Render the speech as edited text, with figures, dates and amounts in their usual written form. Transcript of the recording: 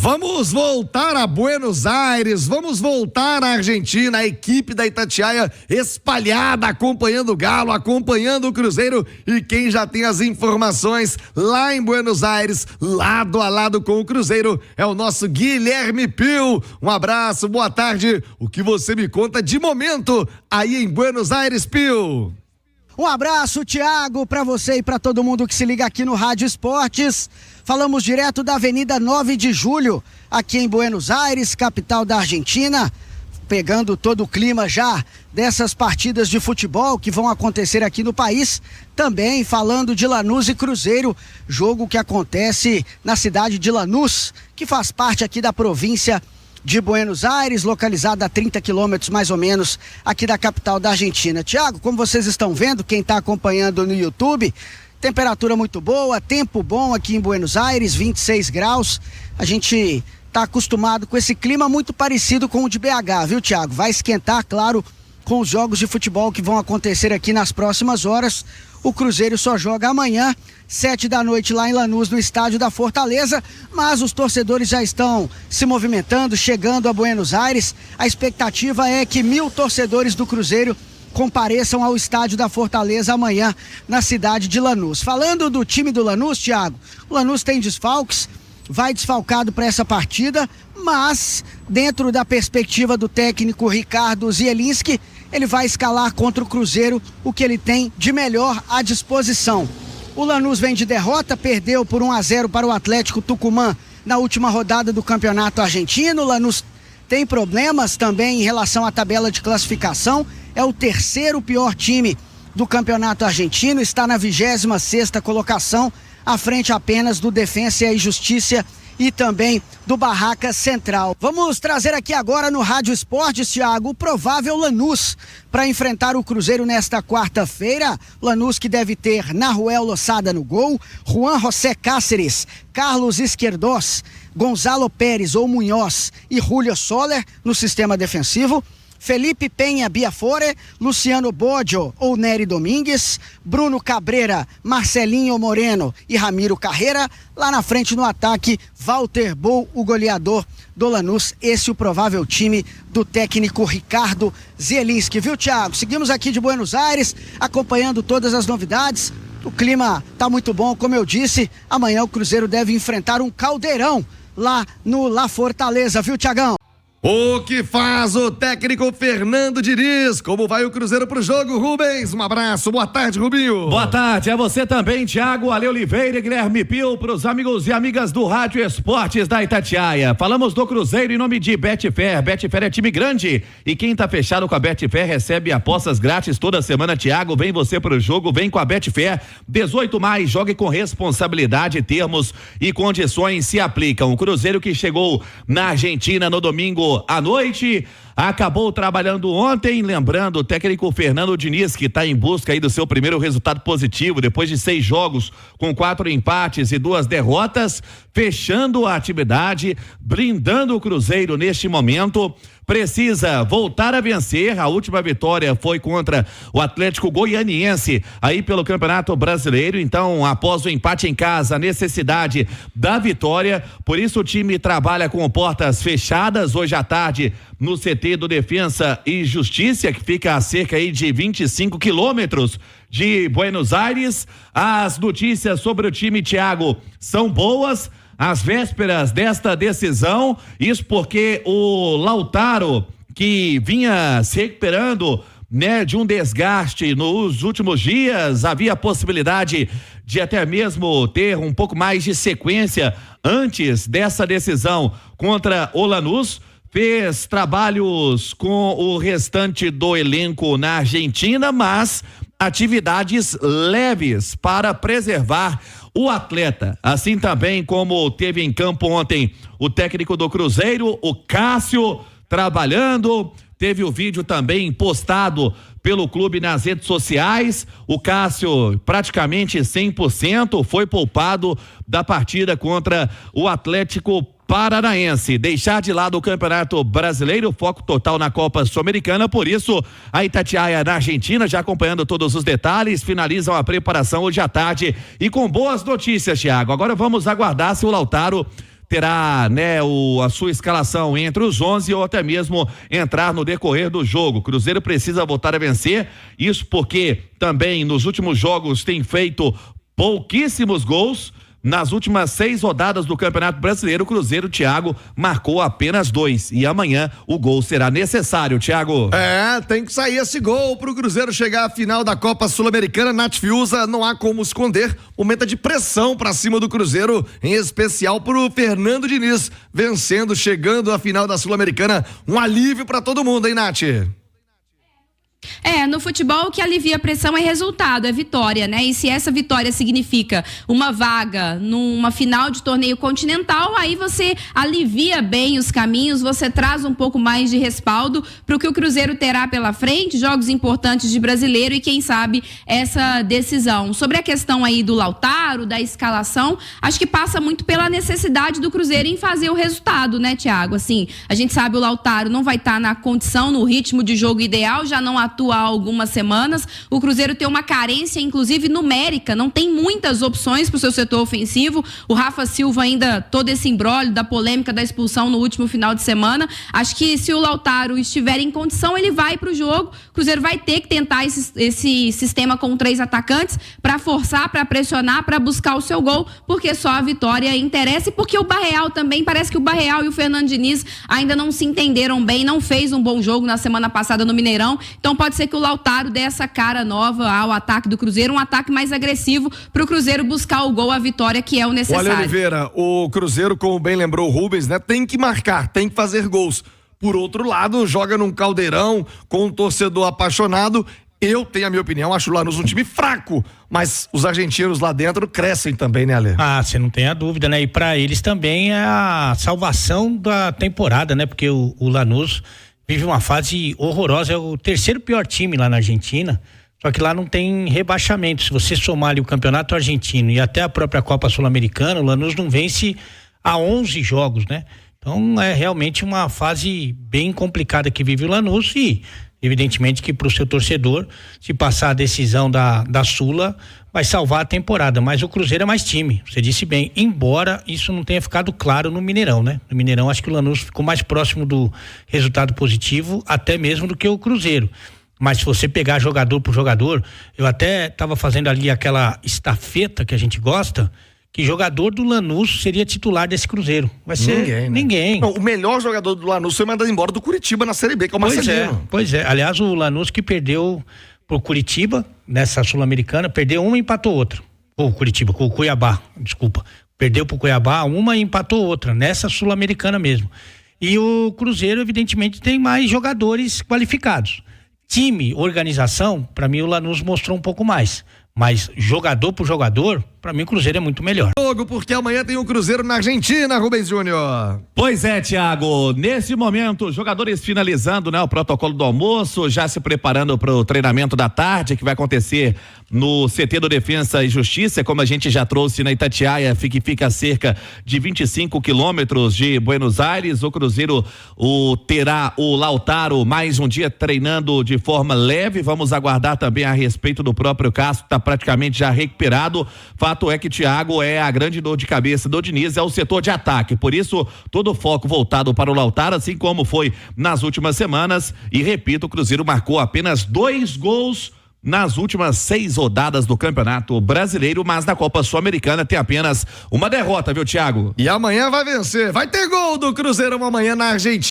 Vamos voltar a Buenos Aires, vamos voltar à Argentina, a equipe da Itatiaia espalhada, acompanhando o Galo, acompanhando o Cruzeiro, e quem já tem as informações lá em Buenos Aires, lado a lado com o Cruzeiro, é o nosso Guilherme Pio. Um abraço, boa tarde. O que você me conta de momento aí em Buenos Aires, Pio? Um abraço, Thiago, para você e para todo mundo que se liga aqui no Rádio Esportes. Falamos direto da Avenida 9 de Julho, aqui em Buenos Aires, capital da Argentina, pegando todo o clima já dessas partidas de futebol que vão acontecer aqui no país. Também falando de Lanús e Cruzeiro, jogo que acontece na cidade de Lanús, que faz parte aqui da província de Buenos Aires, localizada a 30 quilômetros mais ou menos aqui da capital da Argentina. Thiago, como vocês estão vendo, quem está acompanhando no YouTube, temperatura muito boa, tempo bom aqui em Buenos Aires, 26 graus. A gente está acostumado com esse clima muito parecido com o de BH, viu, Thiago? Vai esquentar, claro, com os jogos de futebol que vão acontecer aqui nas próximas horas. O Cruzeiro só joga amanhã, 7 da noite lá em Lanús, no estádio da Fortaleza, mas os torcedores já estão se movimentando, chegando a Buenos Aires. A expectativa é que 1.000 torcedores do Cruzeiro compareçam ao estádio da Fortaleza amanhã na cidade de Lanús. Falando do time do Lanús, Thiago, o Lanús tem desfalques, vai desfalcado para essa partida, mas dentro da perspectiva do técnico Ricardo Zielinski, ele vai escalar contra o Cruzeiro o que ele tem de melhor à disposição. O Lanús vem de derrota, perdeu por 1-0 para o Atlético Tucumã na última rodada do Campeonato Argentino. O Lanús tem problemas também em relação à tabela de classificação, é o terceiro pior time do Campeonato Argentino, está na 26ª colocação, à frente apenas do Defensa e Justiça e também do Barracas Central. Vamos trazer aqui agora no Rádio Esportes, Thiago, o provável Lanús para enfrentar o Cruzeiro nesta quarta-feira. Lanús que deve ter Nahuel Losada no gol, Juan José Cáceres, Carlos Izquierdos, Gonzalo Pérez ou Munhoz e Julio Soler no sistema defensivo, Felipe Penha Biafore, Luciano Boggio ou Nery Domingues, Bruno Cabreira, Marcelinho Moreno e Ramiro Carreira. Lá na frente no ataque, Walter Bou, o goleador do Lanús. Esse é o provável time do técnico Ricardo Zielinski, viu, Thiago? Seguimos aqui de Buenos Aires, acompanhando todas as novidades. O clima tá muito bom, como eu disse. Amanhã o Cruzeiro deve enfrentar um caldeirão lá no La Fortaleza, viu, Thiagão? O que faz o técnico Fernando Diniz? Como vai o Cruzeiro pro jogo, Rubens? Um abraço, boa tarde, Rubinho. Boa tarde, a você também, Thiago, Ale Oliveira e Guilherme Pio, pros amigos e amigas do Rádio Esportes da Itatiaia. Falamos do Cruzeiro em nome de Betfair. Betfair é time grande e quem tá fechado com a Betfair recebe apostas grátis toda semana, Thiago. Vem você pro jogo, vem com a Betfair. 18 mais, jogue com responsabilidade, termos e condições se aplicam. O Cruzeiro que chegou na Argentina no domingo à noite, acabou trabalhando ontem, lembrando o técnico Fernando Diniz, que está em busca aí do seu primeiro resultado positivo, depois de 6 jogos, com 4 empates e 2 derrotas, fechando a atividade, blindando o Cruzeiro neste momento. Precisa voltar a vencer. A última vitória foi contra o Atlético Goianiense aí pelo Campeonato Brasileiro. Então, após o empate em casa, a necessidade da vitória. Por isso o time trabalha com portas fechadas hoje à tarde no CT do Defensa e Justiça, que fica a cerca aí de 25 quilômetros de Buenos Aires. As notícias sobre o time, Thiago, são boas. Às vésperas desta decisão, isso porque o Lautaro, que vinha se recuperando, né, de um desgaste nos últimos dias, havia a possibilidade de até mesmo ter um pouco mais de sequência antes dessa decisão contra o Lanús. Fez trabalhos com o restante do elenco na Argentina, mas atividades leves para preservar o atleta, assim também como teve em campo ontem o técnico do Cruzeiro, o Cássio, trabalhando. Teve o vídeo também postado pelo clube nas redes sociais. O Cássio praticamente 100% foi poupado da partida contra o Atlético Paranaense. Deixar de lado o Campeonato Brasileiro, foco total na Copa Sul-Americana. Por isso, a Itatiaia na Argentina, já acompanhando todos os detalhes, finalizam a preparação hoje à tarde e com boas notícias, Thiago. Agora vamos aguardar se o Lautaro terá, né, a sua escalação entre os 11 ou até mesmo entrar no decorrer do jogo. O Cruzeiro precisa voltar a vencer, isso porque também nos últimos jogos tem feito pouquíssimos gols. Nas últimas 6 rodadas do Campeonato Brasileiro, o Cruzeiro, Thiago, marcou apenas 2. E amanhã o gol será necessário, Thiago. Tem que sair esse gol pro Cruzeiro chegar à final da Copa Sul-Americana. Nath Fiuza, não há como esconder. Momento de pressão pra cima do Cruzeiro, em especial pro Fernando Diniz, vencendo, chegando à final da Sul-Americana. Um alívio pra todo mundo, hein, Nath? No futebol o que alivia a pressão é resultado, é vitória, né? E se essa vitória significa uma vaga numa final de torneio continental, aí você alivia bem os caminhos, você traz um pouco mais de respaldo para o que o Cruzeiro terá pela frente, jogos importantes de Brasileiro e quem sabe essa decisão. Sobre a questão aí do Lautaro, da escalação, acho que passa muito pela necessidade do Cruzeiro em fazer o resultado, né, Thiago? Assim, a gente sabe o Lautaro não vai estar na condição, no ritmo de jogo ideal, já não atua há algumas semanas. O Cruzeiro tem uma carência, inclusive numérica, não tem muitas opções para o seu setor ofensivo. O Rafa Silva ainda, todo esse imbróglio da polêmica da expulsão no último final de semana. Acho que se o Lautaro estiver em condição, ele vai para o jogo. O Cruzeiro vai ter que tentar esse sistema com 3 atacantes para forçar, para pressionar, para buscar o seu gol, porque só a vitória interessa e porque o Barreal também, parece que o Barreal e o Fernando Diniz ainda não se entenderam bem, não fez um bom jogo na semana passada no Mineirão. Então pode ser que o Lautaro dê essa cara nova ao ataque do Cruzeiro, um ataque mais agressivo para o Cruzeiro buscar o gol, a vitória que é o necessário. Olha, Oliveira, o Cruzeiro, como bem lembrou o Rubens, né, tem que marcar, tem que fazer gols. Por outro lado, joga num caldeirão com um torcedor apaixonado. Eu tenho a minha opinião, acho o Lanús um time fraco, mas os argentinos lá dentro crescem também, né, Ale? Você não tem a dúvida, né? E para eles também é a salvação da temporada, né? Porque o Lanús vive uma fase horrorosa, é o 3º pior time lá na Argentina, só que lá não tem rebaixamento. Se você somar ali o campeonato argentino e até a própria Copa Sul-Americana, o Lanús não vence há 11 jogos, né? Então é realmente uma fase bem complicada que vive o Lanús e evidentemente que para o seu torcedor, se passar a decisão da Sula, vai salvar a temporada, mas o Cruzeiro é mais time, você disse bem, embora isso não tenha ficado claro no Mineirão, né? No Mineirão acho que o Lanús ficou mais próximo do resultado positivo, até mesmo do que o Cruzeiro. Mas se você pegar jogador por jogador, eu até estava fazendo ali aquela estafeta que a gente gosta, que jogador do Lanús seria titular desse Cruzeiro. Vai ser ninguém. Não, o melhor jogador do Lanús foi mandado embora do Curitiba na Série B, que é o Marcelino. Pois é. Aliás, o Lanús que perdeu pro Curitiba, nessa Sul-Americana, perdeu uma e empatou outra. O Cuiabá, desculpa. Perdeu pro Cuiabá uma e empatou outra, nessa Sul-Americana mesmo. E o Cruzeiro, evidentemente, tem mais jogadores qualificados. Time, organização, para mim o Lanús mostrou um pouco mais. Mas jogador por jogador, pra mim o Cruzeiro é muito melhor. Jogo, porque amanhã tem um Cruzeiro na Argentina, Rubens Júnior. Pois é, Thiago, nesse momento, jogadores finalizando, né, o protocolo do almoço, já se preparando para o treinamento da tarde, que vai acontecer no CT do Defensa e Justiça, como a gente já trouxe na Itatiaia, que fica a cerca de 25 quilômetros de Buenos Aires. O Cruzeiro terá o Lautaro mais um dia treinando de forma leve. Vamos aguardar também a respeito do próprio Castro, que está praticamente já recuperado. Fato é que Thiago é a grande dor de cabeça do Diniz, é o setor de ataque, por isso todo o foco voltado para o Lautaro, assim como foi nas últimas semanas. E repito, o Cruzeiro marcou apenas 2 gols nas últimas 6 rodadas do Campeonato Brasileiro, mas na Copa Sul-Americana tem apenas uma derrota, viu, Thiago? E amanhã vai vencer, vai ter gol do Cruzeiro amanhã na Argentina.